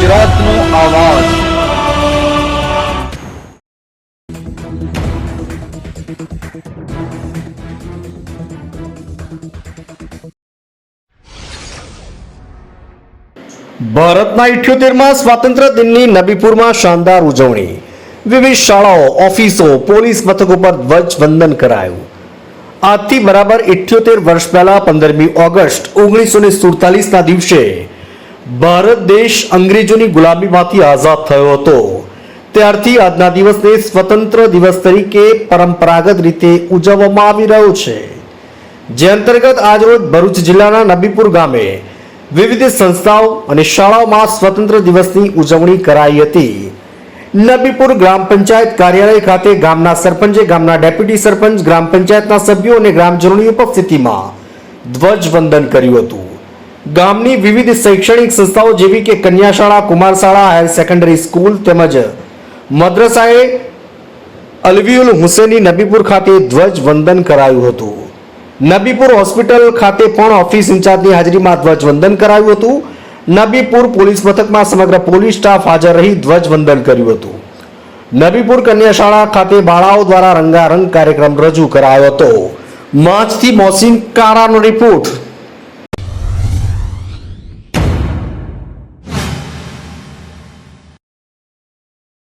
ગુજરાતનો આવાજ। ભારતના 78મા સ્વાતંત્ર્ય દિનની નબીપુરમાં શાનદાર ઉજવણી। વિવિધ શાળાઓ, ઓફિસો, પોલીસ મથકો પર ધ્વજવંદન કરાયું। આજથી બરાબર 78 વર્ષ પહેલા 15મી ઓગસ્ટ 1947ના દિવસે ભારત દેશ અંગ્રેજોની ગુલામીમાંથી આઝાદ થયો હતો। ત્યારથી આજના દિવસને સ્વતંત્ર દિવસ તરીકે પરંપરાગત રીતે ઉજવવામાં આવી રહ્યો છે, જે અંતર્ગત આજરોજ ભરૂચ જિલ્લાના નબીપુર ગામે વિવિધ સંસ્થાઓ અને શાળાઓમાં સ્વતંત્ર દિવસની ઉજવણી કરાઈ હતી। નબીપુર ગ્રામ પંચાયત કાર્યાલય ખાતે ગામના સરપંચે, ગામના ડેપ્યુટી સરપંચ, ગ્રામ પંચાયતના સભ્યો અને ગ્રામજનોની ઉપસ્થિતિમાં ધ્વજવંદન કર્યું હતું। ગામની વિવિધ શૈક્ષણિક સંસ્થાઓ જેવી કે કન્યા શાળા, કુમાર શાળા, હાયર સેકન્ડરી સ્કૂલ તેમજ મદ્રસાએ અલવીઉલ હુસૈની નબીપુર ખાતે ધ્વજવંદન કરાયું હતું। નબીપુર હોસ્પિટલ ખાતે પણ ઓફિસ ઇન્ચાર્જની હાજરીમાં ધ્વજવંદન કરાયું હતું। નબીપુર પોલીસ મથકમાં સમગ્ર પોલીસ સ્ટાફ હાજર રહી ધ્વજવંદન કર્યું હતું। નબીપુર કન્યા શાળા ખાતે બાળાઓ દ્વારા રંગારંગ કાર્યક્રમ રજૂ કરાયો હતો। માંચથી મોહસિન કારાનો રિપોર્ટ।